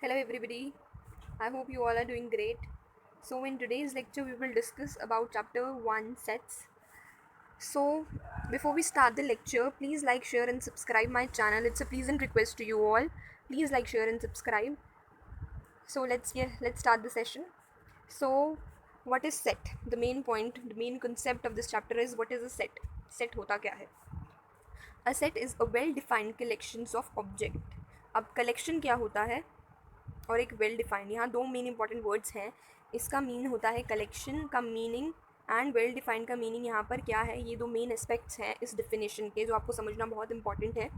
Hello everybody. I hope you all are doing great. So in today's lecture we will discuss about chapter 1 sets. So before we start the lecture, please like, share and subscribe my channel. It's a pleasant request to you all. Please like, share and subscribe. So let's start the session. So what is set? The main point, the main concept of this chapter is what is a set? Set होता क्या है? A set is a well defined collections of object. अब collection क्या होता है और एक well defined, यहाँ दो मेन इंपॉर्टेंट वर्ड्स हैं. इसका मीन होता है कलेक्शन का मीनिंग एंड वेल डिफाइंड का मीनिंग यहाँ पर क्या है. ये दो मेन एस्पेक्ट्स हैं इस डिफिनेशन के जो आपको समझना बहुत इंपॉर्टेंट है.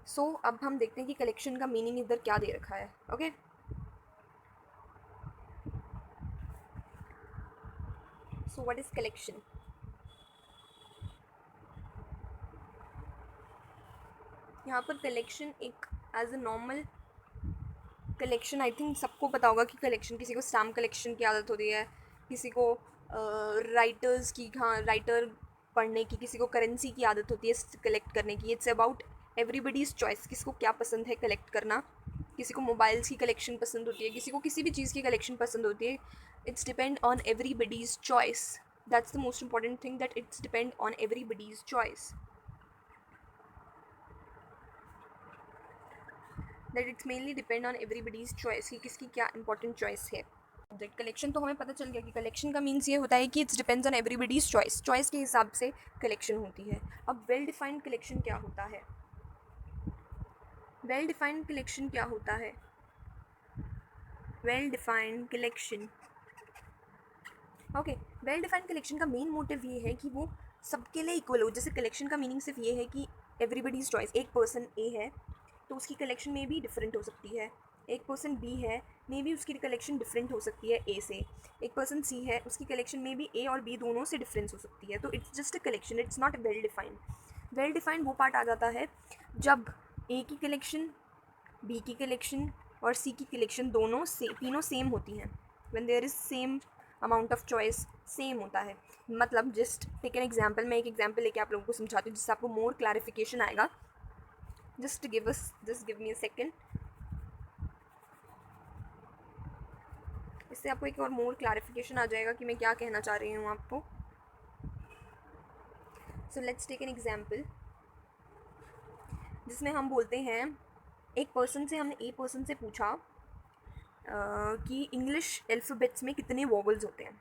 सो अब हम देखते हैं कि कलेक्शन का मीनिंग इधर क्या दे रखा है. Okay, so what is collection. यहाँ पर कलेक्शन एक as a normal collection, I think सबको पता होगा कि कलेक्शन, किसी को स्टैम्प कलेक्शन की आदत होती है, किसी को राइटर्स की, हाँ राइटर पढ़ने की, किसी को करेंसी की आदत होती है कलेक्ट करने की. इट्स अबाउट एवरीबडीज़ चॉइस, किसको क्या पसंद है कलेक्ट करना. किसी को मोबाइल्स की कलेक्शन पसंद होती है, किसी को किसी भी चीज़ की कलेक्शन पसंद होती है. It's depend on everybody's choice. That's the most important thing, that it's depend on everybody's choice, that it's mainly depend on everybody's choice कि किसकी क्या इंपॉर्टेंट चॉइस है. ऑब्जेक्ट कलेक्शन तो हमें पता चल गया कि कलेक्शन का मीन्स ये होता है कि it's depends on everybody's choice. Choice के हिसाब से कलेक्शन होती है. अब वेल डिफाइंड कलेक्शन क्या होता है. वेल डिफाइंड कलेक्शन क्या होता है. Well defined collection, okay, well defined collection का मेन मोटिव ये है कि वो सबके लिए इक्वल हो. जैसे कलेक्शन का मीनिंग सिर्फ ये है कि एवरीबडीज़ चॉइस. एक पर्सन ए है तो उसकी कलेक्शन में भी डिफरेंट हो सकती है. एक पर्सन बी है, मे बी उसकी कलेक्शन डिफरेंट हो सकती है ए से. एक पर्सन सी है, उसकी कलेक्शन में भी ए और बी दोनों से डिफरेंस हो सकती है. तो it's just a collection, it's not well defined. Well defined वो पार्ट आ जाता है जब ए की कलेक्शन, बी की कलेक्शन और सी की कलेक्शन दोनों से तीनों सेम होती हैं. When there is same amount of choice, same होता है. मतलब जस्ट टेक एन एग्जाम्पल, मैं एक एग्जाम्पल लेके आप लोगों को समझाती हूँ जिससे आपको मोर क्लैरिफिकेशन आएगा. Just give me a second. इससे आपको एक और मोर क्लैरिफिकेशन आ जाएगा कि मैं क्या कहना चाह रही हूँ आपको. So let's take an example जिसमें हम बोलते हैं, एक पर्सन से हमने ए पर्सन से पूछा कि इंग्लिश अल्फ़ाबेट्स में कितने वॉवल्स होते हैं.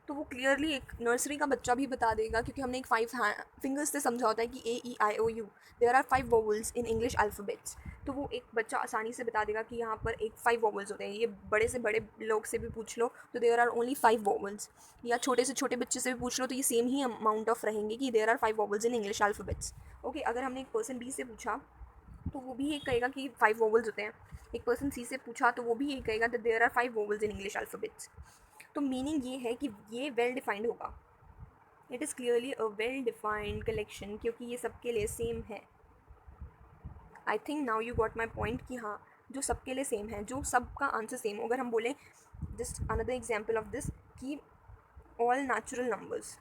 तो वो क्लियरली एक नर्सरी का बच्चा भी बता देगा, क्योंकि हमने एक 5 फिंगर्स से समझा होता है कि AEIOU, there are 5 vowels in English alphabets. तो वो एक बच्चा आसानी से बता देगा कि यहाँ पर एक 5 वोवल्स होते हैं. ये बड़े से बड़े लोग से भी पूछ लो तो देयर आर ओनली 5 वोवल्स, या छोटे से छोटे बच्चे से भी पूछ लो तो ये सेम ही अमाउंट ऑफ रहेंगे कि there are 5 vowels in English alphabets. Okay, अगर हमने एक पर्सन बी से पूछा तो वो भी ये कहेगा कि 5 वोवल्स होते हैं. एक पर्सन सी से पूछा तो वो भी ये कहेगा that there are 5 vowels in English alphabets. तो मीनिंग ये है कि ये वेल डिफाइंड होगा. It is clearly a well defined collection, क्योंकि ये सबके लिए सेम है. I think now you got my point कि हाँ, जो सबके लिए सेम है, जो सबका आंसर सेम हो. अगर हम बोलें just another example of this कि all natural numbers,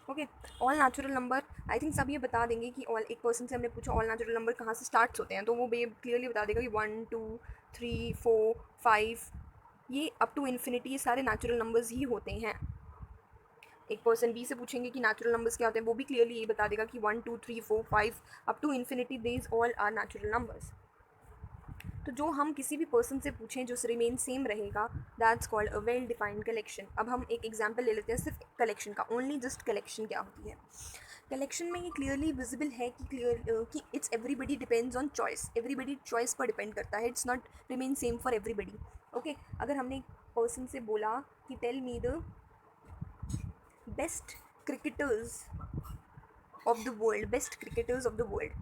okay, all natural number, I think सब ये बता देंगे कि ऑल. एक पर्सन से हमने पूछा ऑल नेचुरल नंबर कहाँ से स्टार्ट्स होते हैं, तो वो क्लियरली बता देगा कि 1 2 3 4 5, ये अप टू इन्फिनिटी ये सारे नेचुरल नंबर्स ही होते हैं. एक पर्सन बी से पूछेंगे कि नेचुरल नंबर्स क्या होते हैं, वो भी क्लियरली ये बता देगा कि 1 2 3 4 5 up to infinity, these all are natural numbers. तो जो हम किसी भी पर्सन से पूछें जो रिमेन सेम रहेगा, that's called a well defined collection. अब हम एक एग्जाम्पल ले लेते हैं सिर्फ कलेक्शन का, ओनली जस्ट कलेक्शन क्या होती है. कलेक्शन में ये क्लियरली विजिबल है कि कि it's everybody depends on choice. Everybody choice पर डिपेंड करता है. It's not remain same for everybody. Okay, अगर हमने एक पर्सन से बोला कि tell me the best cricketers of the world, best cricketers of the world,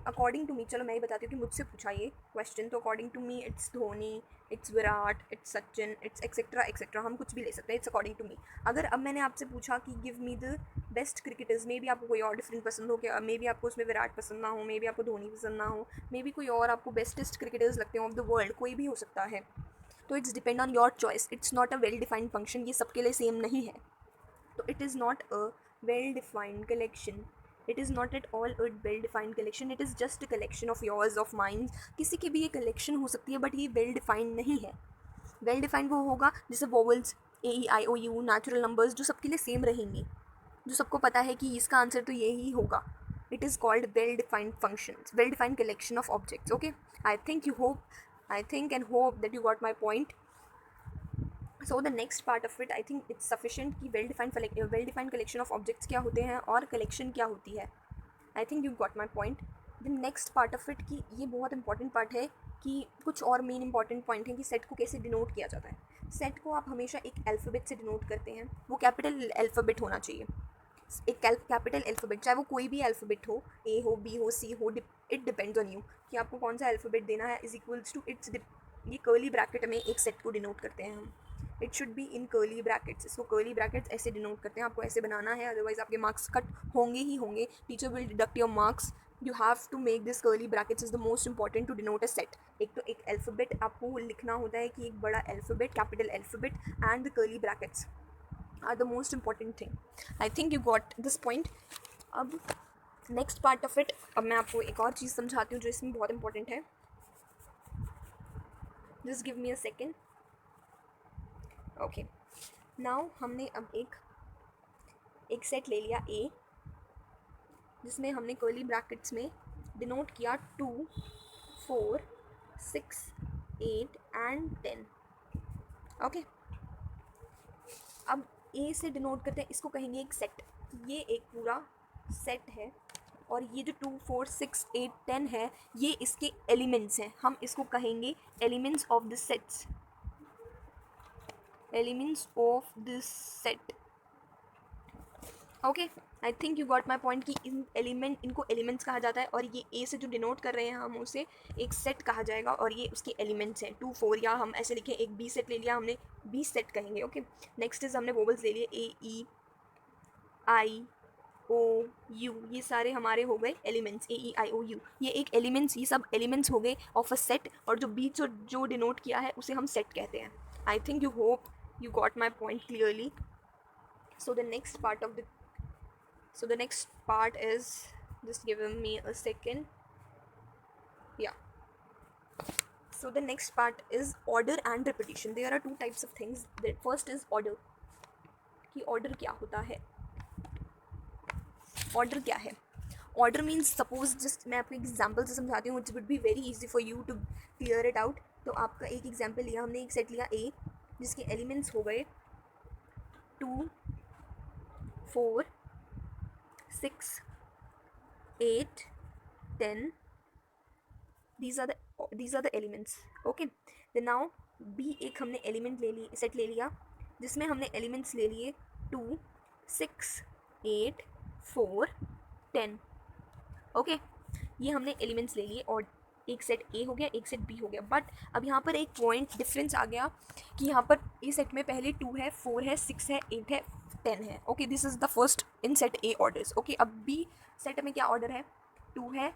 according to me, चलो मैं ही बताती हूँ कि मुझसे पूछा ये क्वेश्चन, तो according to me it's Dhoni, it's Virat, it's Sachin, it's etcetera etcetera, हम कुछ भी ले सकते हैं. It's according to me. अगर अब मैंने आपसे पूछा कि give me the best cricketers, maybe आपको कोई और डिफरेंट पसंद हो, क्या मे बी आपको उसमें विराट पसंद ना हो, मे बी आपको धोनी पसंद ना हो, मे बी कोई और आपको बेस्टेस्ट क्रिकेटर्स लगते हो ऑफ द वर्ल्ड, कोई भी हो सकता है. तो it's depend on your choice. It's not a well defined function, ये सबके लिए सेम नहीं है. तो it is not a well defined collection. It is not at all a well defined collection, it is just a collection of yours of mind. किसी की भी ये कलेक्शन हो सकती है बट ये वेल डिफाइंड नहीं है। वेल डिफाइंड वो होगा जैसे वोवल्स AEIOU, नेचुरल नंबर्स जो सबके लिए सेम रहेंगे, जो सबको पता है कि इसका आंसर तो यही होगा। It is called well defined functions, well defined collection of objects. Okay, I think you hope, I think and hope that you got my point. So the next part of it I think it's sufficient कि well defined collection of objects क्या होते हैं और collection क्या होती है। I think you got my point. The next part of it कि ये बहुत इंपॉर्टेंट पार्ट है कि कुछ और मेन इंपॉर्टेंट पॉइंट है कि सेट को कैसे डिनोट किया जाता है। सेट को आप हमेशा एक अल्फ़ाबेट से डिनोट करते हैं, वो कैपिटल अल्फ़ाबेट होना चाहिए। एक कैपिटल अल्फ़ाबेट, चाहे वो कोई भी अल्फ़ाबेट हो, ए हो, बी हो, सी हो, इट डिपेंड्स ऑन यू कि आपको कौन सा अल्फ़ाबेट देना है। इज इक्वल्स टू इट्स, ये कर्ली ब्रैकेट में एक सेट को डिनोट करते हैं हम। It should be in curly brackets. इसको कर्ली ब्रैकेट्स ऐसे डिनोट करते हैं, आपको ऐसे बनाना है, अदरवाइज आपके मार्क्स कट होंगे ही होंगे। Teacher will deduct your marks. You have to make this curly brackets is the most important to denote a set. एक तो एक अल्फ़ाबेट आपको लिखना होता है कि एक बड़ा alphabet, capital alphabet and the curly brackets are the most important thing. I think you got this point. अब नेक्स्ट पार्ट ऑफ इट, अब मैं आपको एक और चीज़ समझाती हूँ जो इसमें बहुत इंपॉर्टेंट है। Just give me a second. Okay, now हमने अब एक सेट ले लिया ए, जिसमें हमने कर्ली ब्रैकेट्स में डिनोट किया 2, 4, 6, 8 एंड 10। ओके, अब ए से डिनोट करते हैं, इसको कहेंगे एक सेट। ये एक पूरा सेट है और ये जो 2, 4, 6, 8, 10 है ये इसके एलिमेंट्स हैं। हम इसको कहेंगे elements of this sets, elements of this set. Okay, I think you got my point कि इनको एलिमेंट्स कहा जाता है और ये ए से जो डिनोट कर रहे हैं हम उसे एक सेट कहा जाएगा और ये उसके एलिमेंट्स हैं 2, 4, या हम ऐसे लिखें एक बी सेट ले लिया हमने, बी सेट कहेंगे। ओके, नेक्स्ट इज हमने वोबल्स ले लिए AEIOU, ये सारे हमारे हो गए एलिमेंट्स। AEIOU ये एक एलिमेंट्स, ये सब एलिमेंट्स हो गए ऑफ अ सेट, और जो बीच जो डिनोट किया है उसे हम सेट कहते हैं। आई think you hope you got my point clearly. So the next part of the so the next part is, just give me a second. Yeah, so the next part is order and repetition. There are two types of things. The first is order, कि order क्या होता है। Order क्या है? Order means, suppose just मैं आपको example से समझाती हूँ, it would be very easy for you to clear it out. तो आपका एक एग्जाम्पल लिया हमने, एक सेट लिया ए जिसके एलिमेंट्स हो गए 2, 4, 6, 8, 10। these are the elements. Okay, then now b एक हमने एलिमेंट ले ली, सेट ले लिया जिसमें हमने एलिमेंट्स ले लिए 2, 6, 8, 4, 10। ओके, ये हमने एलिमेंट्स ले लिए और एक सेट ए हो गया, एक सेट बी हो गया। बट अब यहाँ पर एक पॉइंट डिफरेंस आ गया कि यहाँ पर ए सेट में पहले 2 है, 4 है, 6 है, 8 है, 10 है। Okay, this is the first in set A orders. Okay, अब बी सेट में क्या ऑर्डर है? 2 है,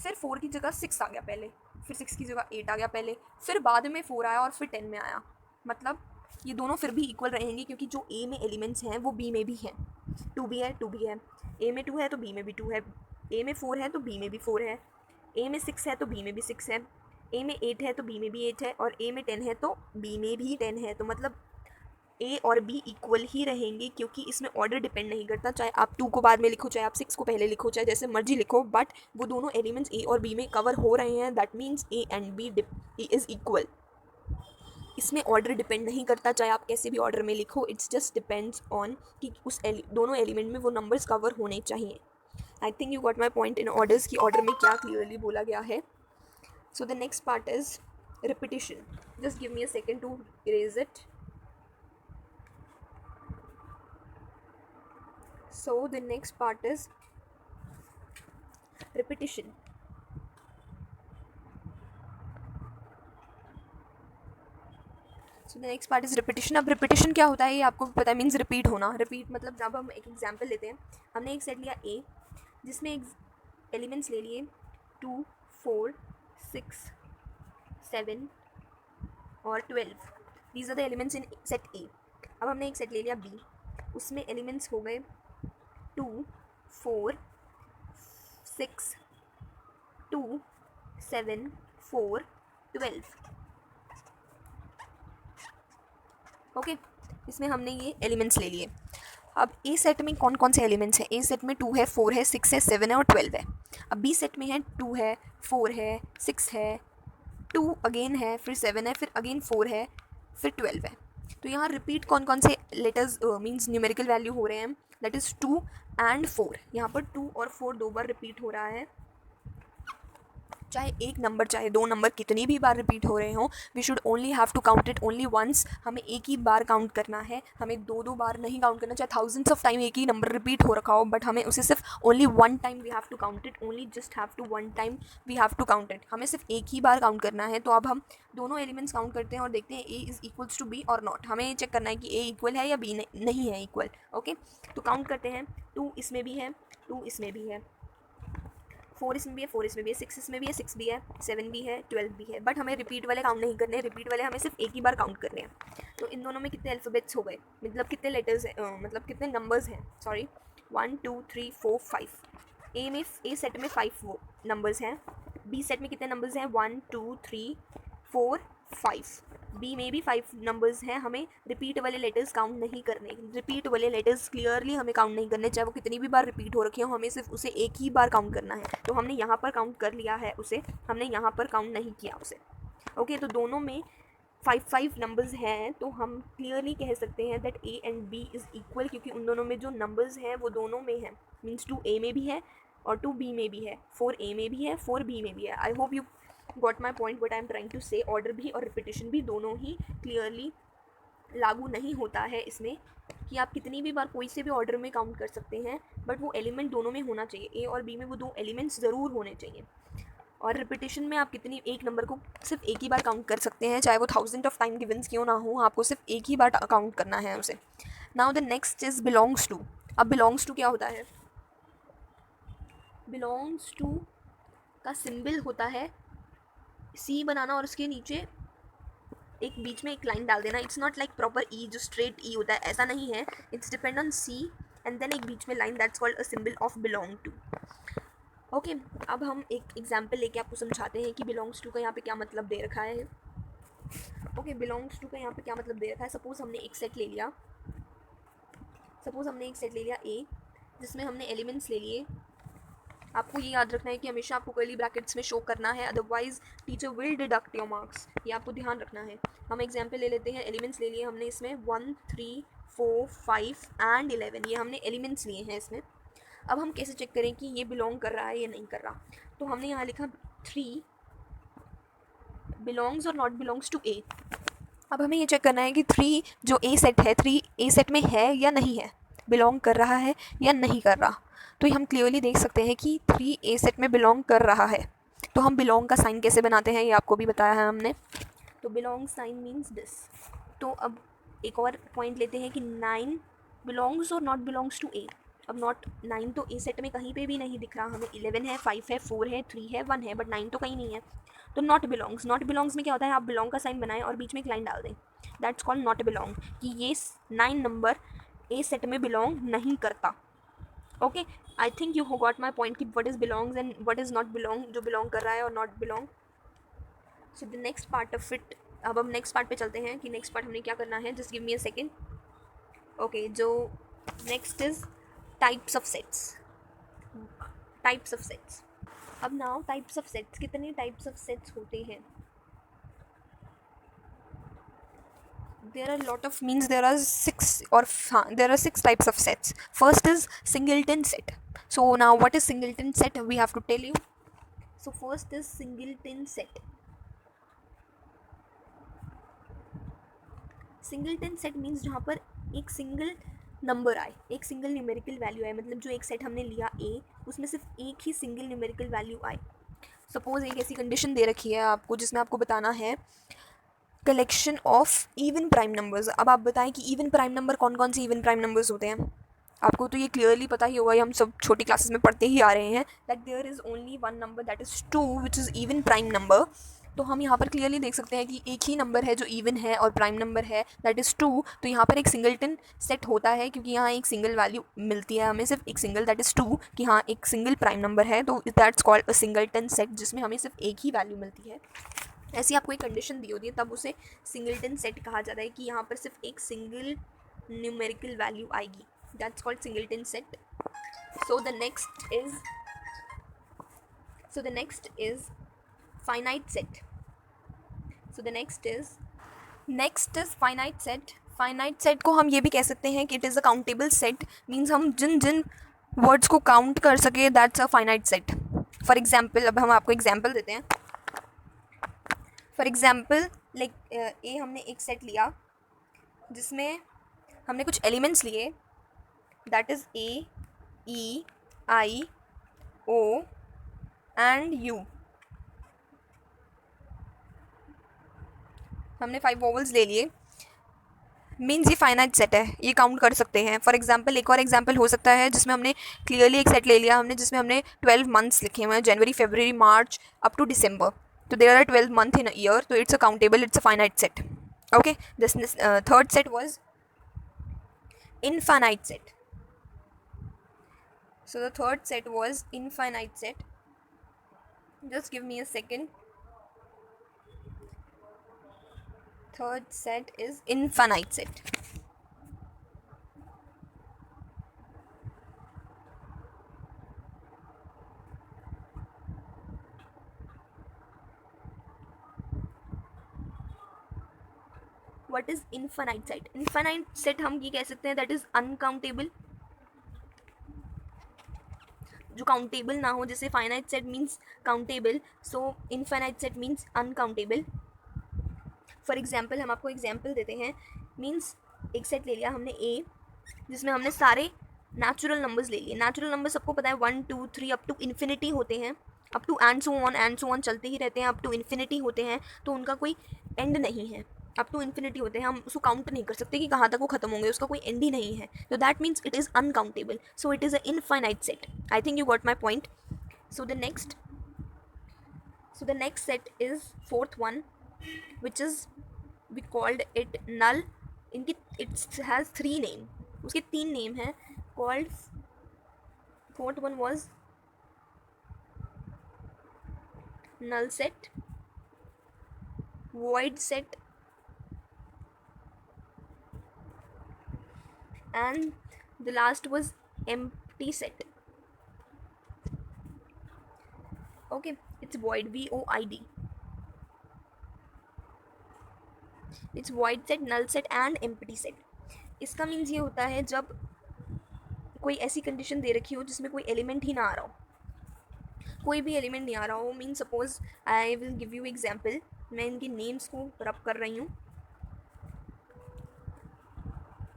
फिर 4 की जगह 6 आ गया पहले, फिर 6 की जगह 8 आ गया पहले, फिर बाद में 4 आया और फिर 10 में आया। मतलब ये दोनों फिर भी इक्वल रहेंगे क्योंकि जो ए में एलिमेंट्स हैं वो बी में भी हैं। 2 भी है, 2 भी है, ए में 2 है तो बी में भी 2 है, ए में 4 है तो बी में भी 4 है, ए में 6 है तो बी में भी 6 है, ए में 8 है तो बी में भी 8 है, और ए में 10 है तो बी में भी 10 है। तो मतलब ए और बी इक्वल ही रहेंगे क्योंकि इसमें ऑर्डर डिपेंड नहीं करता। चाहे आप 2 को बाद में लिखो, चाहे आप 6 को पहले लिखो, चाहे जैसे मर्जी लिखो, बट वो दोनों एलिमेंट्स ए और बी में कवर हो रहे हैं। That means A and B is equal. इसमें ऑर्डर डिपेंड नहीं करता, चाहे आप कैसे भी ऑर्डर में लिखो, इट्स जस्ट डिपेंड्स ऑन कि उस दोनों एलिमेंट में वो नंबर्स कवर होने चाहिए। I think you got my point in orders की ऑर्डर में क्या क्लियरली बोला गया है। So the next part is repetition. Just give me a second to erase it. So the next part is repetition. So the next part is repetition. अब repetition क्या होता है ये आपको पता है, मीन्स रिपीट होना। रिपीट मतलब जब हम एक एग्जाम्पल लेते हैं, हमने एक सेट लिया ए जिसमें एलिमेंट्स ले लिए 2, 4, 6, 7 और 12। These are the elements in set A. अब हमने एक सेट ले लिया बी, उसमें एलिमेंट्स हो गए 2, 4, 6, 2, 7, 4, 12। ओके, इसमें हमने ये एलिमेंट्स ले लिए। अब ए सेट में कौन कौन से एलिमेंट्स हैं? ए सेट में 2 है, 4 है, 6 है, 7 है और 12 है। अब बी सेट में है 2 है, 4 है, 6 है, 2 अगेन है, फिर 7 है, फिर अगेन 4 है, फिर 12 है। तो यहाँ रिपीट कौन कौन से लेटर्स मीन्स न्यूमेरिकल वैल्यू हो रहे हैं? That is 2 and 4। यहाँ पर 2 और 4 दो बार रिपीट हो रहा है। चाहे एक नंबर चाहे दो नंबर कितनी भी बार रिपीट हो रहे हों, we should only have to count it only once. हमें एक ही बार काउंट करना है, हमें दो दो बार नहीं काउंट करना। चाहे थाउजेंड्स ऑफ टाइम एक ही नंबर रिपीट हो रखा हो, बट हमें उसे सिर्फ only one time we have to count it, only just have to one time we have to count it. हमें सिर्फ एक ही बार काउंट करना है। तो अब हम दोनों एलिमेंट्स काउंट करते हैं और देखते हैं A is equals to B और नॉट। हमें चेक करना है कि ए इक्वल है या बी नहीं है इक्वल। ओके, तो काउंट करते हैं। 2 इसमें भी है, 2 इसमें भी है, 4 इसमें भी है, 4 इसमें भी है, 6 इसमें भी है, 6 भी है, 7 भी है, 12 भी है। बट हमें रिपीट वाले काउंट नहीं करने हैं, रिपीट वाले हमें सिर्फ एक ही बार काउंट करने हैं। तो इन दोनों में कितने अल्फ़ाबेट्स हो गए, मतलब कितने लेटर्स हैं, मतलब कितने नंबर्स हैं, सॉरी 1 2 3 4 5। ए सेट में 5 वो नंबर्स हैं। बी सेट में कितने नंबर्स हैं? 1 2 3 4 5। बी में भी 5 नंबर्स हैं। हमें रिपीट वाले लेटर्स काउंट नहीं करने, रिपीट वाले लेटर्स क्लियरली हमें काउंट नहीं करने, चाहे वो कितनी भी बार रिपीट हो रखे हो, हमें सिर्फ उसे एक ही बार काउंट करना है। तो हमने यहाँ पर काउंट कर लिया है उसे, हमने यहाँ पर काउंट नहीं किया उसे। ओके, तो दोनों में 5 नंबर्स हैं, तो हम क्लियरली कह सकते हैं that A and B is equal, क्योंकि उन दोनों में जो नंबर्स हैं वो दोनों में है। मीन्स 2 ए में भी है और 2 बी में भी है, 4 ए में भी है, 4 बी में भी है। I hope you got my point what I am trying to say. Order भी और रिपीटिशन भी दोनों ही क्लियरली लागू नहीं होता है इसमें, कि आप कितनी भी बार कोई से भी ऑर्डर में काउंट कर सकते हैं, बट वो एलिमेंट दोनों में होना चाहिए। ए और बी में वो दो एलिमेंट्स ज़रूर होने चाहिए। और रिपीटिशन में आप कितनी एक नंबर को सिर्फ एक ही बार काउंट कर सकते हैं, चाहे वो 1000 ऑफ टाइम गिवन्स क्यों ना हो, आपको सिर्फ एक ही बार काउंट करना है उसे। Now the next is belongs to. अब बिलोंग्स टू क्या होता है? बिलोंग्स टू का सिंबल होता है सी बनाना और उसके नीचे एक बीच में एक लाइन डाल देना। It's not like proper E जो स्ट्रेट ई होता है, ऐसा नहीं है। It's depend on C and then एक बीच में line, that's called a symbol of belong to. Okay, अब हम एक एग्जाम्पल लेके आपको समझाते हैं कि बिलोंग्स टू का यहाँ पे क्या मतलब दे रखा है। ओके, बिलोंग्स टू का यहाँ पे क्या मतलब दे रखा है? सपोज हमने एक सेट ले लिया, ए, जिसमें हमने एलिमेंट्स ले लिए। आपको ये याद रखना है कि हमेशा आपको कर्ली ब्रैकेट्स में शो करना है, otherwise teacher will deduct your marks. ये आपको ध्यान रखना है। हम एग्जाम्पल ले लेते हैं, एलिमेंट्स ले लिए हमने इसमें 1 3 4 5 एंड 11, ये हमने एलिमेंट्स लिए हैं इसमें। अब हम कैसे चेक करें कि ये बिलोंग कर रहा है या नहीं कर रहा? तो हमने यहाँ लिखा 3 बिलोंग्स और नॉट बिलोंग्स टू ए। अब हमें ये चेक करना है कि 3 जो ए सेट है, 3 ए सेट में है या नहीं है, बिलोंग कर रहा है या नहीं कर रहा। तो हम क्लियरली देख सकते हैं कि 3 ए सेट में बिलोंग कर रहा है। तो हम बिलोंग का साइन कैसे बनाते हैं ये आपको भी बताया है हमने। तो बिलोंग साइन मीन्स दिस। तो अब एक और पॉइंट लेते हैं कि 9 बिलोंग्स और नॉट बिलोंग्स टू ए। अब नॉट 9 तो ए सेट में कहीं पे भी नहीं दिख रहा हमें। 11 है, 5 है, 4 है, 3 है, 1 है, बट 9 तो कहीं नहीं है। तो नॉट बिलोंग्स में क्या होता है? आप बिलोंग का साइन बनाएं और बीच में एक लाइन डाल दें, दैट्स कॉल्ड नॉट बिलोंग, कि ये 9 नंबर ए सेट में बिलोंग नहीं करता। Okay, I think you got my point कि what is belongs and what is not belong, जो बिलोंग कर रहा है और not belong. So the next part of it, अब हम नेक्स्ट पार्ट पे चलते हैं कि नेक्स्ट पार्ट हमने क्या करना है। Just give me a second. Okay, जो next is types of sets. अब नाउ टाइप्स ऑफ सेट्स, कितने टाइप्स ऑफ सेट्स होते हैं? There are a lot of means there are 6 types of sets. First is singleton set. So now what is singleton set? We have to tell you. So first is singleton set. Singleton set means जहाँ पर एक single number आए, एक single numerical value आए, मतलब जो एक set हमने लिया ए, उसमें सिर्फ एक ही सिंगल न्यूमेरिकल वैल्यू आए। सपोज एक ऐसी कंडीशन दे रखी है आपको जिसमें आपको बताना है collection of even prime numbers. अब आप बताएं कि इवन प्राइम नंबर कौन कौन से इवन प्राइम नंबर्स होते हैं? आपको तो ये क्लियरली पता ही होगा, हम सब छोटी क्लासेस में पढ़ते ही आ रहे हैं that there is only one number that is 2 which is even prime number तो हम यहाँ पर क्लियरली देख सकते हैं कि एक ही नंबर है जो इवन है और प्राइम नंबर है, दैट इज़ 2। तो यहाँ पर एक सिंगलटन सेट होता है क्योंकि यहाँ एक सिंगल वैल्यू मिलती है हमें, सिर्फ एक सिंगल, दैट इज़ 2, कि हाँ एक सिंगल प्राइम नंबर है, तो that's called a singleton set, जिसमें हमें सिर्फ एक ही वैल्यू मिलती है। ऐसी आपको एक कंडीशन दी होती है तब उसे सिंगलटन सेट कहा जाता है कि यहाँ पर सिर्फ एक सिंगल न्यूमेरिकल वैल्यू आएगी, that's called singleton set. So the next is finite set. So the next is finite set. Finite set को हम ये भी कह सकते हैं कि it is a countable set, means हम जिन जिन वर्ड्स को काउंट कर सके, that's a finite set. For example, अब हम आपको एग्जाम्पल देते हैं। फॉर एग्जाम्पल लाइक ए हमने एक सेट लिया जिसमें हमने कुछ एलिमेंट्स लिए, that is A, E, I, O and U. हमने 5 वोवल्स ले लिए, मीन्स ये फाइनाइट सेट है, ये काउंट कर सकते हैं। फॉर एग्जाम्पल एक और एग्जाम्पल हो सकता है जिसमें हमने क्लियरली एक सेट ले लिया हमने जिसमें हमने 12 मंथ्स लिखे हुए हैं, जनवरी, फरवरी, मार्च अप टू दिसंबर, तो there are 12 month in a year, तो it's a countable, it's a finite set. Okay, this third set was infinite set. So the third set was infinite set. Just give me a second. Third set is infinite set. What is infinite set? Infinite set हम ये कह सकते हैं that is uncountable, जो countable ना हो, जैसे finite set means countable, so infinite set means uncountable. For example हम आपको एग्जाम्पल देते हैं, मीन्स एक सेट ले लिया हमने ए जिसमें हमने सारे नेचुरल नंबर्स ले लिए। नेचुरल नंबर सबको पता है 1 2 3 अप टू इन्फिनिटी होते हैं, up to and so on चलते ही रहते हैं, अप टू इन्फिनिटी होते हैं, तो उनका कोई एंड नहीं है। अप टू इन्फिनिटी होते हैं, हम उसको काउंट नहीं कर सकते कि कहाँ तक वो खत्म होंगे, उसका कोई एंड ही नहीं है, तो that means it is uncountable, so it is a infinite set. I think you got my point. So the next set is fourth one, which is we called it null. इनकी it has 3 name, उसके 3 name हैं, called fourth one was null set, void set and the last was empty set. Okay, it's void, void, it's void set, null set and empty set. इसका means ये होता है जब कोई ऐसी condition दे रखी हो जिसमें कोई एलिमेंट ही ना आ रहा हो, कोई भी एलिमेंट नहीं आ रहा हो, mean suppose I will give you example, मैं इनके नेम्स को रब कर रही हूँ।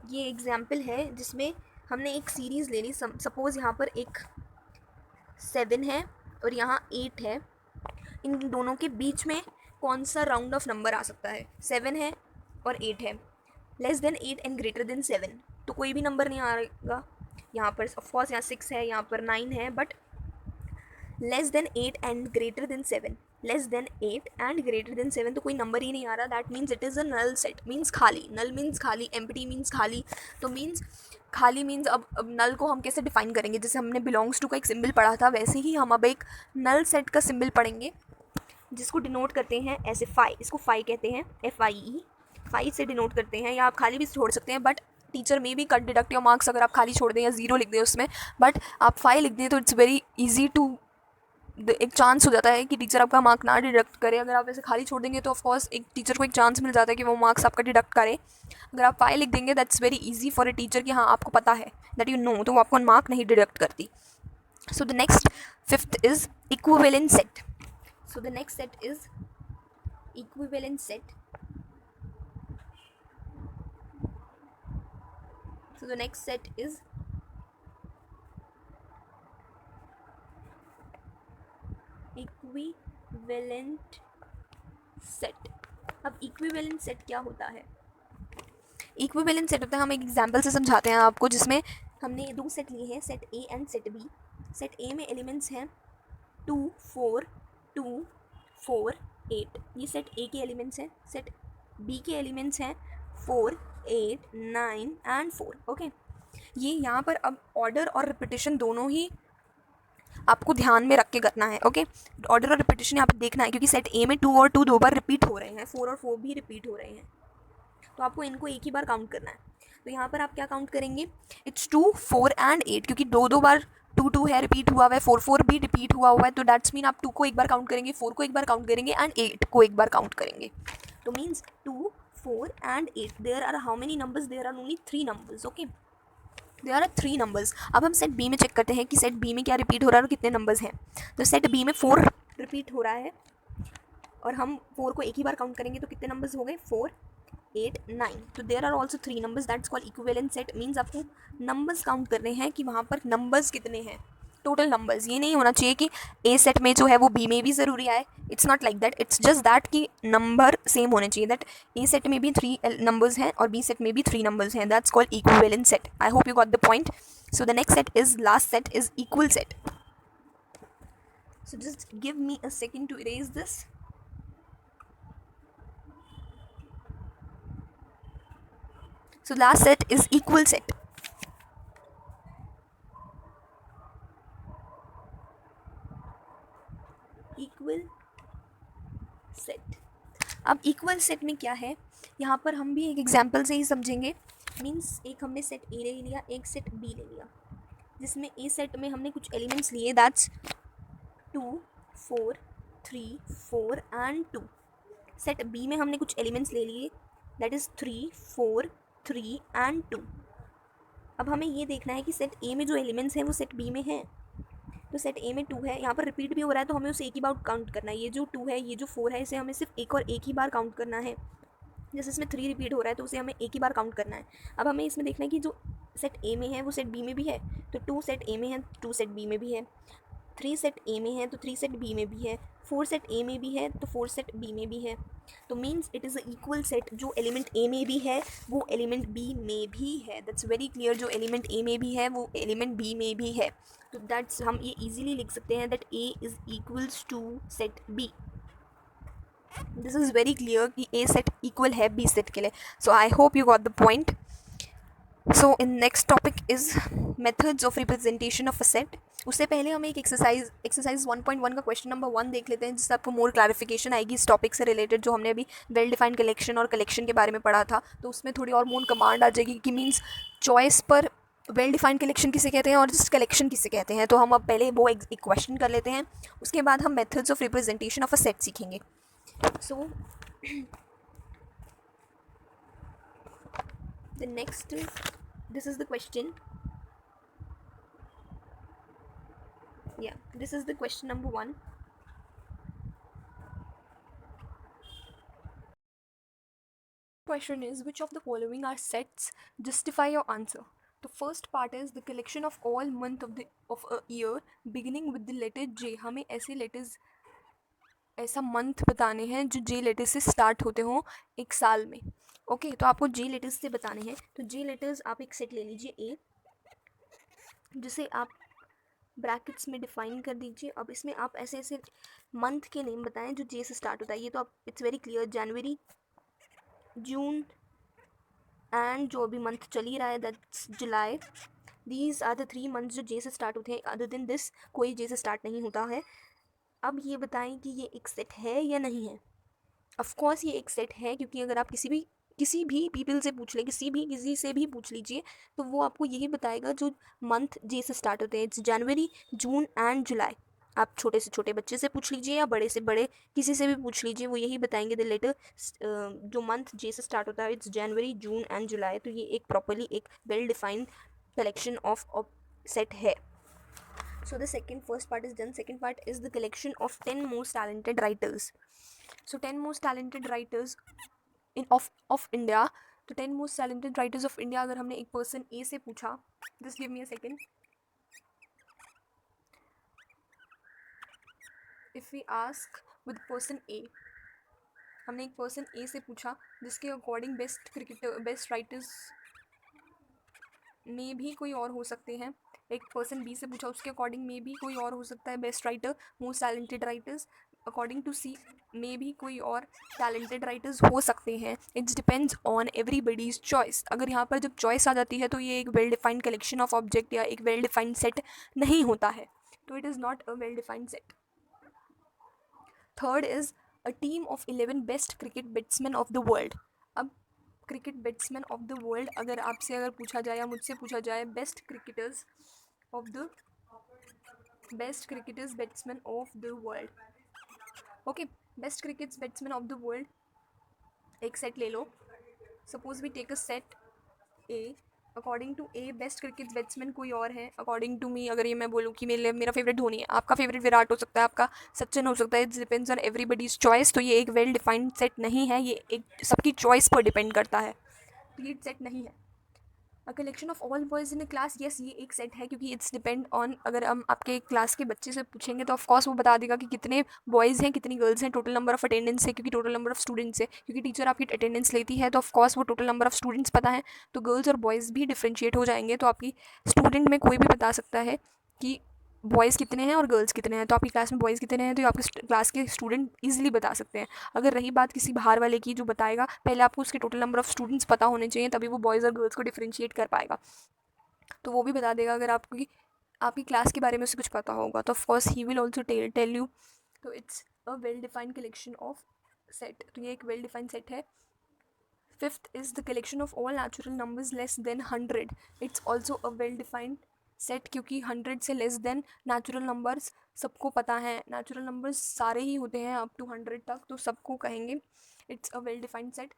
ये एग्जाम्पल है जिसमें हमने एक सीरीज़ ले ली, सपोज़ यहाँ पर एक 7 है और यहाँ 8 है, इन दोनों के बीच में कौन सा राउंड ऑफ नंबर आ सकता है? 7 है और 8 है, less than 8 and greater than 7, तो कोई भी नंबर नहीं आएगा। यहाँ पर ऑफकोर्स यहाँ 6 है, यहाँ पर 9 है, but less than 8 and greater than 7, less than 8 and greater than 7, तो कोई नंबर ही नहीं आ रहा, that means it is a null set, means खाली। नल मीन्स खाली, एम्प्टी मीन्स खाली, तो मीन्स खाली मीन्स अब नल को हम कैसे डिफाइन करेंगे? जैसे हमने बिलोंग्स टू का एक सिंबल पढ़ा था, वैसे ही हम अब एक नल सेट का सिंबल पढ़ेंगे जिसको डिनोट करते हैं ऐसे फाई, इसको फाई कहते हैं, FIE, फाई से डिनोट करते हैं, या आप खाली भी छोड़ सकते हैं, बट टीचर में भी कट डिडक्ट योर मार्क्स अगर आप खाली छोड़ दें या 0 लिख दें उसमें, बट आप फाई लिख दें तो इट्स वेरी ईजी टू, एक चांस हो जाता है कि टीचर आपका मार्क ना डिडक्ट करे। अगर आप ऐसे खाली छोड़ देंगे तो ऑफकोर्स एक टीचर को एक चांस मिल जाता है कि वो मार्क्स आपका डिडक्ट करे। अगर आप फाइल लिख देंगे that's very easy for a teacher कि हाँ आपको पता है, दैट यू नो, तो वो आपको मार्क नहीं डिडक्ट करती। सो the next 5th is equivalent set. So the next set is equivalent set. So the next set is equivalent set. अब इक्विवेलेंट सेट क्या होता है? इक्विवेलेंट सेट होता है, हम एक एग्जांपल से समझाते हैं आपको, जिसमें हमने 2 सेट लिए हैं, set A and set B. Set A में एलिमेंट्स हैं 2 4 2 4 8, ये सेट ए के एलिमेंट्स हैं। सेट बी के एलिमेंट्स हैं 4, 8, 9 एंड 4। ओके, ये यहाँ पर अब ऑर्डर और रिपीटेशन दोनों ही आपको ध्यान में रख के करना है। ओके, ऑर्डर और रिपीटेशन यहाँ पर देखना है, क्योंकि सेट ए में 2 और 2 दो बार रिपीट हो रहे हैं, 4 और 4 भी रिपीट हो रहे हैं, तो आपको इनको एक ही बार काउंट करना है। तो यहाँ पर आप क्या काउंट करेंगे, इट्स 2, 4 एंड 8, क्योंकि दो बार 2 2 है, रिपीट हुआ है, 4 4 भी रिपीट हुआ है, तो दैट्स मीन आप 2 को एक बार काउंट करेंगे, 4 को एक बार काउंट करेंगे एंड 8 को एक बार काउंट करेंगे। तो means 2, 4 and 8, there are how many numbers, there are only 3 numbers. Okay, there are 3 numbers. अब हम सेट बी में चेक करते हैं कि सेट बी में क्या रिपीट हो रहा है और कितने नंबर्स हैं। तो सेट बी में 4 रिपीट हो रहा है, और हम 4 को एक ही बार काउंट करेंगे, तो कितने नंबर्स हो गए, 4, 8, 9। तो there are also 3 numbers, that's called equivalent set. Means आपको नंबर्स काउंट करने हैं कि वहाँ पर नंबर्स कितने हैं, टोटल नंबर्स। ये नहीं होना चाहिए कि ए सेट में जो है वो बी में भी ज़रूरी आए, it's not like that, it's just that कि नंबर सेम होने चाहिए, दैट ए सेट में भी 3 नंबर्स हैं और बी सेट में भी 3 नंबर्स हैं, that's called equivalent set. I hope you got the point. So the next set is, last set is equal set. So just give me a second to erase this. So last set is equal set. Equal set. अब equal set में क्या है, यहाँ पर हम भी एक example से ही समझेंगे। मीन्स एक हमने सेट ए ले लिया, एक सेट बी ले लिया, जिसमें ए सेट में हमने कुछ एलिमेंट्स लिए, दैट्स 2, 4, 3, 4 एंड 2। सेट बी में हमने कुछ एलिमेंट्स ले लिए, दैट इज़ 3, 4, 3 एंड 2। अब हमें ये देखना है कि सेट ए में जो एलिमेंट्स हैं वो सेट बी में हैं। तो सेट ए में 2 है, यहाँ पर रिपीट भी हो रहा है, तो हमें उसे एक ही बार काउंट करना है। ये जो 2 है, ये जो 4 है, इसे हमें सिर्फ एक और एक ही बार काउंट करना है। जैसे इसमें 3 रिपीट हो रहा है, तो उसे हमें एक ही बार काउंट करना है। अब हमें इसमें देखना है कि जो सेट ए में है वो सेट बी में भी है, तो 2 सेट ए में है, 2 सेट बी में भी है। 3 सेट ए में है, तो 3 सेट बी में भी है। 4 सेट ए में भी है, तो 4 सेट बी में भी है। तो means it is a equal set, जो एलिमेंट ए में भी है वो एलिमेंट बी में भी है। दैट्स वेरी क्लियर, जो एलिमेंट ए में भी है वो एलिमेंट बी में भी है। तो दैट्स, हम ये इजीली लिख सकते हैं that A is equals to set B. This is very clear कि ए सेट इक्वल है बी सेट के लिए। So I hope you got the point. So in next topic is methods of representation of a set. उससे पहले हम एक exercise 1.1 का question number 1 देख लेते हैं, जिससे आपको मोर क्लैरिफिकेशन आएगी इस टॉपिक से रिलेटेड, जो हमने अभी वेल डिफाइंड कलेक्शन और कलेक्शन के बारे में पढ़ा था। तो उसमें थोड़ी और मोर कमांड आ जाएगी कि मीन्स चॉइस पर वेल डिफाइंड कलेक्शन किसे कहते हैं और जस्ट कलेक्शन किसे कहते हैं। तो हम अब पहले वो एक क्वेश्चन कर लेते हैं, उसके बाद हम methods of representation of a set सीखेंगे। सो the next, this is the question. Yeah, this is the question number 1. Question is, which of the following are sets? Justify your answer. The first part is the collection of all month of a year beginning with the letter J. हमें ऐसे letters, ऐसा month बताने हैं जो जे letter से start होते हों एक साल में। ओके, तो आपको जे लेटर्स से बताने हैं। तो जे लेटर्स आप एक सेट ले लीजिए ए, जिसे आप ब्रैकेट्स में डिफाइन कर दीजिए। अब इसमें आप ऐसे ऐसे मंथ के नेम बताएं जो जे से स्टार्ट होता है। ये तो आप, it's very clear, January, June and जो अभी मंथ चल ही रहा है, that's July. These are the 3 months जो जे से स्टार्ट होते हैं। अदर देन दिस कोई जे से स्टार्ट नहीं होता है। अब ये बताएं कि ये एक सेट है या नहीं है। ऑफ कोर्स ये एक सेट है, क्योंकि अगर आप किसी भी पीपल से पूछ लें, किसी से भी पूछ लीजिए, तो वो आपको यही बताएगा जो मंथ जे से स्टार्ट होते हैं, इट्स जनवरी, जून एंड जुलाई। आप छोटे से छोटे बच्चे से पूछ लीजिए या बड़े से बड़े किसी से भी पूछ लीजिए, वो यही बताएंगे द लेटर जो मंथ जे से स्टार्ट होता है इट्स जनवरी, जून एंड जुलाई। तो ये एक प्रॉपरली एक well defined collection of set है। So the first part is done. Second part is the collection of 10 most talented writers. So 10 most talented writers of India. तो 10 most talented writers of India अगर हमने एक person ए से पूछा, just give me a second. If we ask with person A, हमने एक person ए से पूछा जिसके अकॉर्डिंग बेस्ट राइटर्स में भी कोई और हो सकते हैं। एक पर्सन बी से पूछा, उसके अकॉर्डिंग में भी कोई और हो सकता है best writer, most talented writers. According to see me भी कोई और टैलेंटेड राइटर्स हो सकते हैं. It's depends on everybody's choice. अगर यहाँ पर जब चॉइस आ जाती है तो ये एक well defined collection of object या एक वेल डिफाइंड सेट नहीं होता है. तो it is not a well defined set. Third is a team of 11 best cricket batsman of the world. अब cricket batsman of the world अगर पूछा जाए या मुझसे पूछा जाए of the best cricketers batsman of the world. Okay, best cricket batsman of the world. एक set ले लो. Suppose we take a set A. According to A best cricket batsman कोई और है. अकॉर्डिंग टू मी अगर ये मैं बोलूँ कि मेरा फेवरेट धोनी है, आपका फेवरेट विराट हो सकता है, आपका सचिन हो सकता है. It's depends on everybody's choice. तो ये एक वेल डिफाइंड सेट नहीं है, ये एक सबकी चॉइस पर डिपेंड करता है. तो ये सेट नहीं है. अ collection of all boys in a class, yes ये एक सेट है, क्योंकि इट्स डिपेंड ऑन. अगर हम आपके क्लास के बच्चे से पूछेंगे तो ऑफकोर्स वो बता देगा कि कितने बॉयज़ हैं कितनी गर्ल्स हैं. टोटल नंबर ऑफ अटेंडेंस है, क्योंकि टोटल नंबर ऑफ स्टूडेंट्स है, क्योंकि टीचर आपकी अटेंडेंस लेती है तो ऑफकोर्स वो टोटल नंबर ऑफ स्टूडेंट्स पता है. तो गर्ल्स और बॉयज़ भी डिफ्रेंशिएट हो जाएंगे. तो आपकी स्टूडेंट में कोई भी बता सकता है कि बॉयज़ कितने हैं और गर्ल्स कितने हैं. तो आपकी क्लास में बॉयज़ कितने हैं तो ये आपके क्लास के स्टूडेंट ईजिली बता सकते हैं. अगर रही बात किसी बाहर वाले की जो बताएगा, पहले आपको उसके टोटल नंबर ऑफ स्टूडेंट्स पता होने चाहिए, तभी वो बॉयज़ और गर्ल्स को डिफ्रेंशिएट कर पाएगा. तो वो भी बता देगा अगर आपकी क्लास के बारे में उसे कुछ पता होगा तो of course he will also tell you. तो it's a well defined collection of set. तो ये एक वेल डिफाइंड सेट है. Fifth is the collection of all natural numbers less than 100. It's also a well defined set, क्योंकि 100 से less than natural numbers सबको पता है. नेचुरल नंबर्स सारे ही होते हैं अप टू 100 तक, तो सबको कहेंगे. It's a well defined set.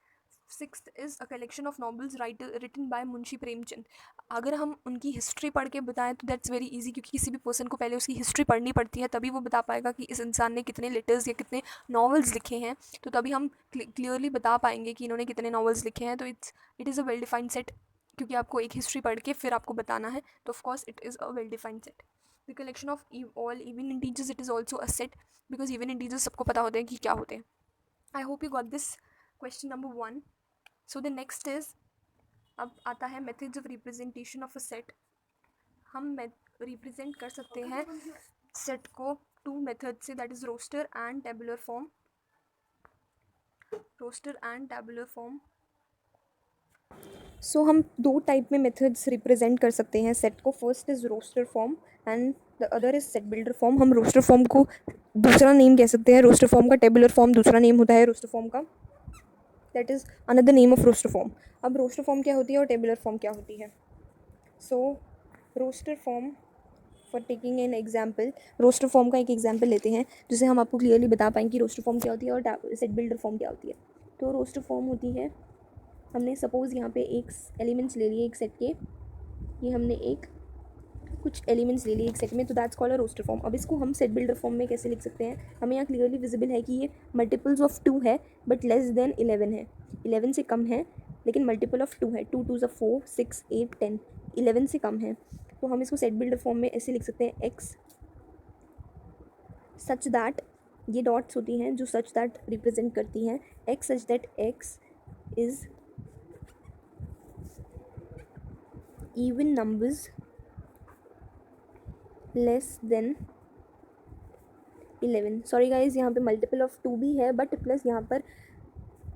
Sixth is a collection of novels written by Munshi Premchand. अगर हम उनकी हिस्ट्री पढ़ के बताएं तो दैट्स वेरी इजी, क्योंकि किसी भी पर्सन को पहले उसकी हिस्ट्री पढ़नी पड़ती है, तभी वो बता पाएगा कि इस इंसान ने कितने लेटर्स या कितने नॉवेल्स लिखे हैं. तो तभी हम क्लियरली बता पाएंगे कि इन्होंने कितने नॉवेल्स लिखे हैं. तो it is a well defined set, क्योंकि आपको एक हिस्ट्री पढ़ के फिर आपको बताना है. तो of course it is a well defined set. The collection of all even integers, it is also a set, because even integers सबको पता होते हैं कि क्या होते हैं. I hope you got this question number 1. So the next is, अब आता है methods of representation of a set. हम रिप्रेजेंट कर सकते हैं सेट को 2 मेथड से, that is roster and tabular form. सो हम 2 टाइप में मेथड्स रिप्रेजेंट कर सकते हैं सेट को. First is roster form and the other is set builder form. हम रोस्टर फॉर्म को दूसरा नेम कह सकते हैं रोस्टर फॉर्म का. टेबुलर फॉर्म दूसरा नेम होता है रोस्टर फॉर्म का. That is another name of roster form. अब रोस्टर फॉर्म क्या होती है और टेबुलर फॉर्म क्या होती है. So roster form, for taking an example, roster form का एक एग्जाम्पल लेते हैं जिससे हम आपको क्लियरली बता पाएंगे कि रोस्टर फॉर्म क्या होती है और सेट बिल्डर फॉर्म क्या होती है. तो रोस्टर फॉर्म होती है, हमने सपोज़ यहाँ पे एक एलिमेंट्स ले लिए एक सेट के, ये हमने कुछ एलिमेंट्स ले लिए एक सेट में, तो that's called a roster form. अब इसको हम सेट बिल्डर फॉर्म में कैसे लिख सकते हैं. हमें यहाँ क्लियरली विजिबल है कि ये मल्टीपल्स ऑफ 2 है बट लेस देन 11 है. 11 से कम है लेकिन मल्टीपल ऑफ 2 है. 2 2 ज़ा 4, 6 8 10. 11 से कम है, तो हम इसको सेट बिल्डर फॉर्म में ऐसे लिख सकते हैं एक्स सच दैट, ये डॉट्स होती हैं जो सच दैट रिप्रेजेंट करती हैं. X such that x is even numbers less than 11. Sorry guys, यहाँ पे मल्टीपल ऑफ 2 भी है बट प्लस यहाँ पर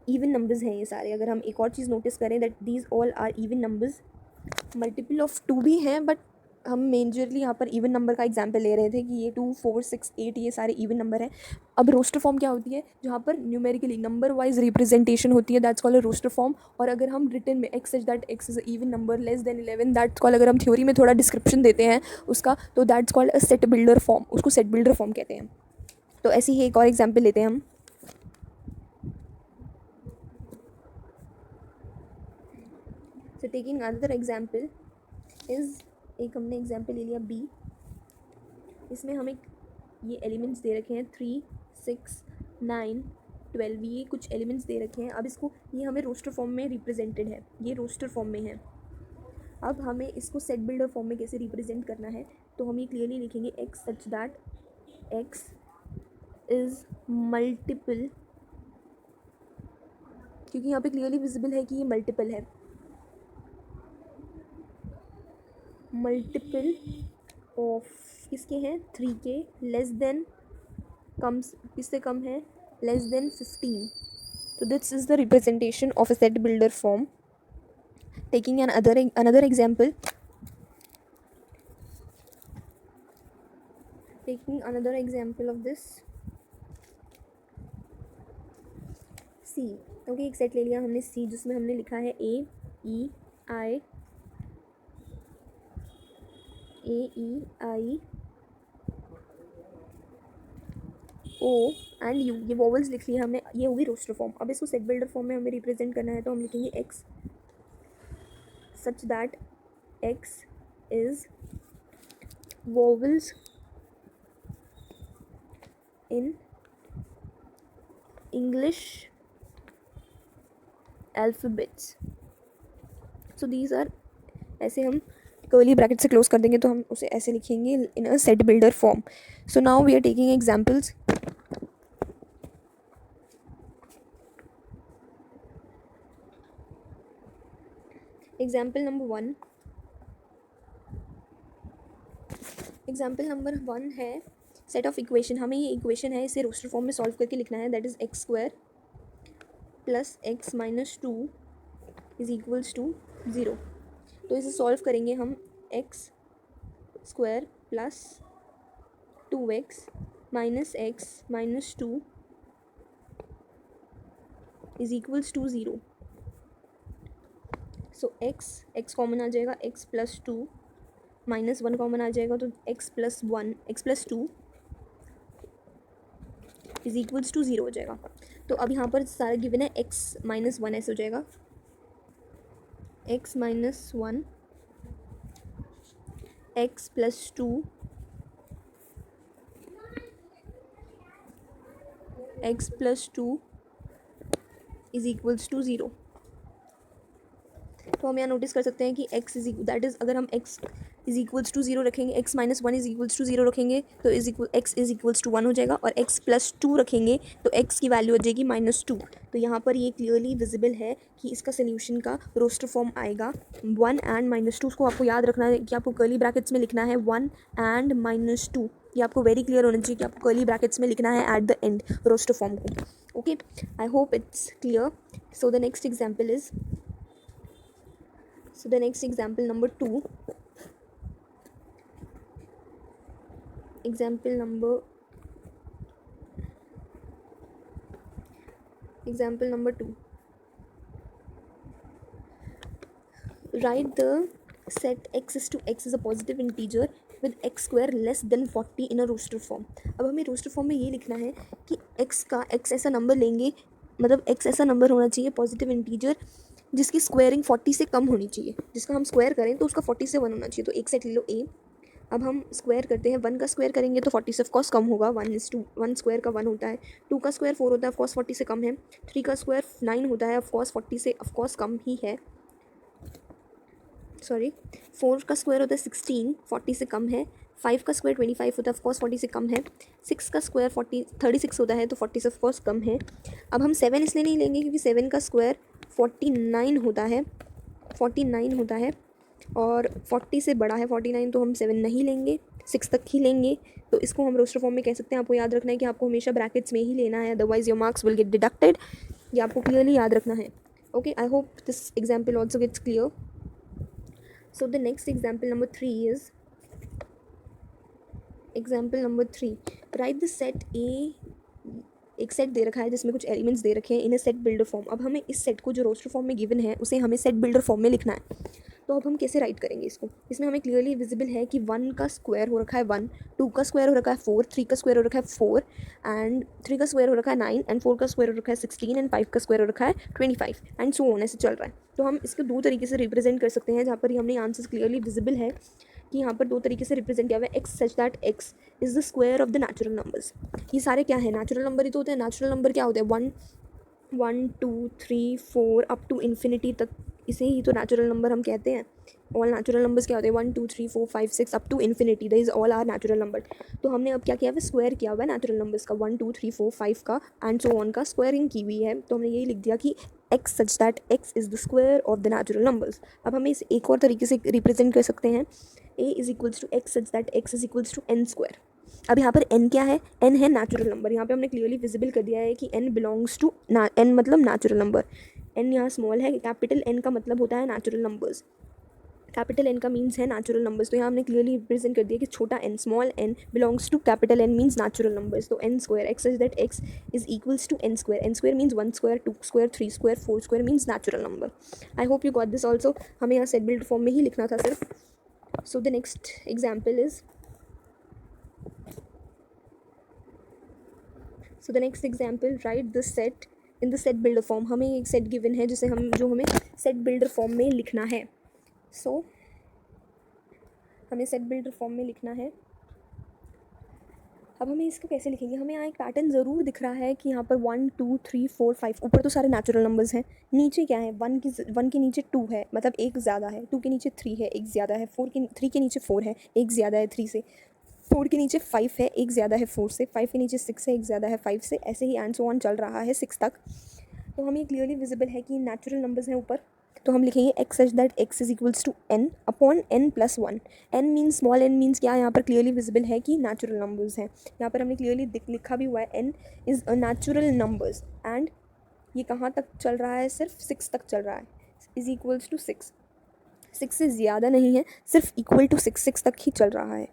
इवन नंबर्स हैं ये सारे. अगर हम एक और चीज़ नोटिस करें that these all are even numbers. Multiple of 2 भी हैं बट हम मेजरली यहाँ पर इवन नंबर का एग्जांपल ले रहे थे कि ये 2 4 6 8 ये सारे इवन नंबर हैं. अब रोस्टर फॉर्म क्या होती है, जहाँ पर न्यूमेरिकली नंबर वाइज रिप्रेजेंटेशन होती है, that's called a roster form. और अगर हम रिटन में x such that x is a even number less than 11, that's called, अगर हम थ्योरी में थोड़ा डिस्क्रिप्शन देते हैं उसका, तो that's called a set builder form. उसको सेट बिल्डर फॉर्म कहते हैं. तो ऐसे ही एक और एग्जाम्पल लेते हैं हम. So taking another example is, एक हमने एग्जाम्पल ले लिया बी. इसमें हमें ये एलिमेंट्स दे रखे हैं 3 6 9 12, ये कुछ एलिमेंट्स दे रखे हैं. अब इसको, ये हमें रोस्टर फॉर्म में रिप्रेजेंटेड है, ये रोस्टर फॉर्म में है. अब हमें इसको सेट बिल्डर फॉर्म में कैसे रिप्रेजेंट करना है, तो हम ये क्लियरली लिखेंगे x such that x is multiple, क्योंकि यहाँ पे क्लियरली विजिबल है कि ये मल्टीपल है. मल्टीपल ऑफ किसके हैं, 3 के, लेस देन किससे कम है, less than 15. So this is the representation of a set builder form. Taking another example. Taking another example of this. C. Okay, एक सेट ले लिया हमने C जिसमें हमने लिखा है A E I O and U. ये वॉवल्स लिख लिया हमने, ये होगी रोस्टर फॉर्म. अब इसको सेट बिल्डर फॉर्म में हमें रिप्रेजेंट करना है तो हम लिखेंगे X such that X is vowels in English alphabets. So these are, ऐसे हम कर्ली ब्रैकेट से क्लोज कर देंगे तो हम उसे ऐसे लिखेंगे in a set builder form. So now we are taking examples. Example number 1 है सेट ऑफ इक्वेशन. हमें ये इक्वेशन है, इसे रोस्टर फॉर्म में सॉल्व करके लिखना है. That is x square plus x minus 2 is equals to 0. तो इसे सॉल्व करेंगे हम. X square plus 2x minus 2 is equals to 0. So x common आ जाएगा, x प्लस 2 माइनस 1 कॉमन आ जाएगा तो x plus 2 is equals to 0 हो जाएगा. तो अब यहाँ पर सारा गिवन है x माइनस 1 ऐसे हो जाएगा. x minus 1 x plus 2 x plus 2 is equals to 0. तो हम यहाँ नोटिस कर सकते हैं कि x इज दैट इज़, अगर हम x इज इक्वल्स टू 0 रखेंगे, x minus 1 is equals to 0 रखेंगे तो x इज इक्वल्स टू 1 हो जाएगा. और x प्लस 2 रखेंगे तो x की वैल्यू हो जाएगी माइनस 2. तो यहाँ पर ये क्लियरली विजिबल है कि इसका सोल्यूशन का रोस्टर फॉर्म आएगा 1 एंड माइनस 2. उसको आपको याद रखना है कि आपको कर्ली ब्रैकेट्स में लिखना है 1 एंड माइनस 2. ये आपको वेरी क्लियर होना चाहिए कि आपको कर्ली ब्रैकेट्स में लिखना है at the end roster form को. Okay, I hope it's clear. So the next example is, so the next example number 2. Example number 2. Write the set x is to x is a positive integer with x square less than 40 in a roster form. अब हमें roster form में ये लिखना है कि x ऐसा number लेंगे, मतलब x ऐसा नंबर होना चाहिए पॉजिटिव इंटीजर जिसकी स्क्वायरिंग 40 से कम होनी चाहिए. जिसका हम स्क्वायर करें तो उसका 40 से 1 होना चाहिए. तो एक सेट ले लो A. अब हम स्क्वायर करते हैं, 1 का स्क्वायर करेंगे तो 40 से ऑफकोर्स कम होगा. 1 स्क्वायर का 1 होता है. 2 का स्क्वायर 4 होता है, ऑफकोर्स 40 से कम है. 3 का स्क्वायर 9 होता है, ऑफकोर्स 40 से ऑफकोर्स कम ही है. 4 का स्क्वायर होता है 16, 40 से कम है. 5 का स्क्वायर 25 होता है, ऑफकोर्स 40 से कम है. 6 का स्क्वायर 36 होता है तो 40 से ऑफकोर्स कम है. अब हम 7 इसलिए नहीं लेंगे क्योंकि 7 का स्क्वायर 49 होता है और 40 से बड़ा है 49, तो हम 7 नहीं लेंगे, 6 तक ही लेंगे. तो इसको हम रोस्टर फॉर्म में कह सकते हैं. आपको याद रखना है कि आपको हमेशा ब्रैकेट्स में ही लेना है, otherwise your marks will get deducted. ये आपको क्लियरली याद रखना है. Okay, I hope this example also gets clear. So the next example number 3 is write the set A. एक सेट दे रखा है जिसमें कुछ एलिमेंट्स दे रखे हैं इन ए सेट बिल्डर फॉर्म. अब हमें इस सेट को जो रोस्टर फॉर्म में गिवन है उसे हमें सेट बिल्डर फॉर्म में लिखना है. तो अब हम कैसे राइट करेंगे इसको. इसमें हमें क्लियरली विजिबल है कि 1 का स्क्वायर हो रखा है 1, 2 का स्क्वायर हो रखा है 4, 3 का स्क्वायर हो रखा है 4 एंड 3 का स्क्वायर हो रखा है 9 एंड 4 का स्क्वायर हो रखा है 16 एंड 5 का स्क्वायर हो रखा है 25 एंड सो ऑन, ऐसे चल रहा है. तो हम इसको 2 तरीके से रिप्रेजेंट कर सकते हैं, जहाँ पर हमने आंसर्स क्लियरली विजिबल है कि यहाँ पर 2 तरीके से रिप्रेजेंट किया हुआ है. X such that x is the square of the natural numbers. ये सारे क्या है, नेचुरल नंबर ही तो होते हैं. नेचुरल नंबर क्या होते हैं, 1 2 3 4 अप टू इन्फिनिटी तक, इसे ही तो नेचुरल नंबर हम कहते हैं. ऑल नेचुरल नंबर्स क्या होते हैं, 1 2 3 4 5 6 up to infinity, that is all are natural number. तो हमने अब क्या किया हुआ है, स्क्वायर किया हुआ है नेचुरल नंबर्स का, 1 2 3 4 5 का एंड सो ऑन का स्क्वायरिंग की हुई है. तो हमने यही लिख दिया कि x such that x is the square of the natural numbers. अब हमें इसे एक और तरीके से रिप्रेजेंट कर सकते हैं, A is equals to x such that x is equals to n square. अब यहाँ पर n क्या है, n है नेचुरल नंबर। यहाँ पे हमने क्लियरली विजिबल कर दिया है कि n बिलोंग्स टू n मतलब नेचुरल नंबर। n यहाँ स्मॉल है, कैपिटल n का मतलब होता है नेचुरल नंबर्स, कैपिटल n का मीन्स है नेचुरल नंबर्स। तो यहाँ हमने क्लियरली रिप्रेजेंट कर दिया कि छोटा n small n belongs to capital n means natural numbers. तो n square x is that x is equals to n square means 1 square 2 square 3 square 4 square means natural number. I hope you got this also. हमें यहाँ set build form में ही लिखना था सिर्फ। सो the next example is so the next example right this set in the set builder form. हमें एक set given है जिसे हमें सेट बिल्डर फॉर्म में लिखना है। सो हमें सेट बिल्डर फॉर्म में लिखना है। अब हमें इसको कैसे लिखेंगे, हमें यहाँ एक पैटर्न ज़रूर दिख रहा है कि यहाँ पर 1 2 3 4 5 ऊपर तो सारे नेचुरल नंबर्स हैं, नीचे क्या है 1 के नीचे 2 है, मतलब एक ज़्यादा है, 2 के नीचे 3 है, एक ज़्यादा है, 3 के नीचे 4 है, एक ज़्यादा है 3 से, 4 के नीचे 5 है, एक ज़्यादा है 4 से, 5 के नीचे 6 है, एक ज़्यादा है 5 से, ऐसे ही एंड सो ऑन चल रहा है 6 तक। तो हमें क्लियरली विजिबल है कि नेचुरल नंबर्स हैं ऊपर। तो हम लिखेंगे x such that x is equals to n upon n plus 1। n means small n means क्या, यहाँ पर क्लियरली विजिबल है कि नेचुरल नंबर्स हैं। यहाँ पर हमने क्लियरली लिखा भी हुआ है n is a natural numbers and ये कहाँ तक चल रहा है, सिर्फ 6 तक चल रहा है, इज़ इक्वल्स टू 6। 6 से ज़्यादा नहीं है, सिर्फ इक्वल टू 6 तक ही चल रहा है।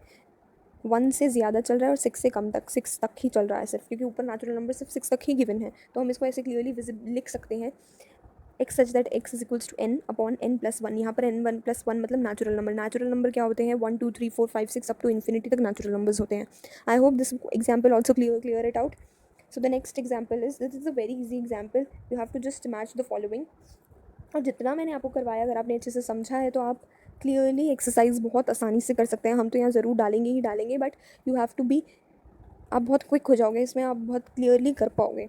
1 से ज़्यादा चल रहा है और 6 से कम तक, 6 तक ही चल रहा है सिर्फ, क्योंकि ऊपर नेचुरल नंबर सिर्फ 6 तक ही गिवन है। तो हम इसको ऐसे क्लियरली लिख सकते हैं x such that x is equals to n upon n plus 1। यहाँ पर n1 प्लस 1 मतलब नेचुरल नंबर। नेचुरल नंबर क्या होते हैं, 1 2 3 4 5 6 अप टू इन्फिनिटी तक नेचुरल नंबर्स होते हैं। I hope this example also clear it out. So the next example is this is a very easy example, you have to just match the following. और जितना मैंने आपको करवाया अगर आपने अच्छे से समझा है तो आप क्लियरली एक्सरसाइज बहुत आसानी से कर सकते हैं। हम तो यहाँ ज़रूर डालेंगे ही डालेंगे, but you have to be, आप बहुत क्विक हो जाओगे इसमें, आप बहुत क्लियरली कर पाओगे।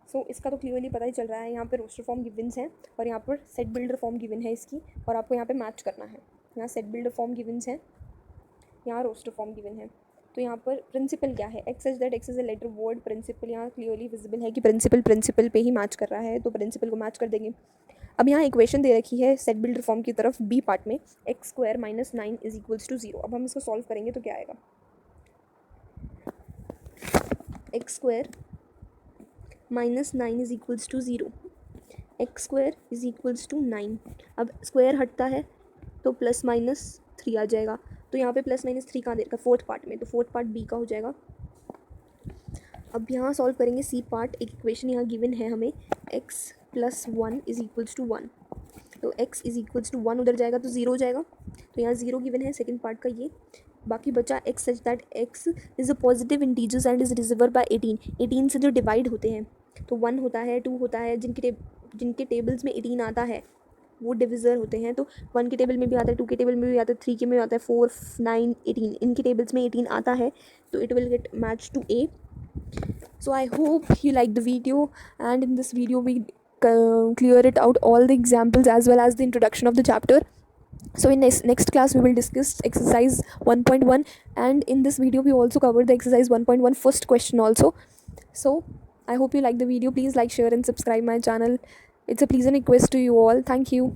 सो इसका तो क्लियरली पता ही चल रहा है, यहाँ पे रोस्टर फॉर्म गिवन्स हैं और यहाँ पर सेट बिल्डर फॉर्म गिवन है इसकी, और आपको यहाँ पे मैच करना है। यहाँ सेट बिल्डर फॉर्म गिवन्स हैं, यहाँ रोस्टर फॉर्म गिवन है। तो यहाँ पर प्रिंसिपल क्या है, x such that x is a letter word principle, यहाँ क्लियरली विजिबल है कि प्रिंसिपल पे ही मैच कर रहा है, तो प्रिंसिपल को मैच कर देंगे। अब यहाँ इक्वेशन दे रखी है सेट बिल्डर फॉर्म की तरफ बी पार्ट में, x square minus 9 is equals to 0। अब हम इसको सॉल्व करेंगे तो क्या आएगा, x square minus 9 is equals to 0, x square is equals to 9। अब स्क्वायर हटता है तो प्लस माइनस 3 आ जाएगा, तो यहाँ पे प्लस माइनस 3 कहाँ दे रखा है, फोर्थ पार्ट में, तो फोर्थ पार्ट बी का हो जाएगा। अब यहाँ सॉल्व करेंगे सी पार्ट, एक इक्वेशन यहाँ गिवन है हमें, x plus 1 is equals to 1, तो x इज इक्वल्स टू 1 उधर जाएगा तो 0 हो जाएगा, तो यहाँ 0 गिवन है सेकंड पार्ट का ये। बाकी बचा x such that x is a positive integers and is divisible by 18 से जो डिवाइड होते हैं, तो 1 होता है 2 होता है, जिनके टेबल्स में 18 आता है वो डिविज़र होते हैं। तो 1 के टेबल में भी आता है, 2 के टेबल में भी आता है, 3 के में आता है, 4 9 18, इनके टेबल्स में 18 आता है, तो it will get match to A। So I hope you like the video, and in this video we clear it out all the examples as well as the introduction of the chapter. So in next class we will discuss exercise 1.1, and in this video we also covered the exercise 1.1 first question also. So I hope you like the video. Please like, share and subscribe my channel. It's a pleasant request to you all. Thank you.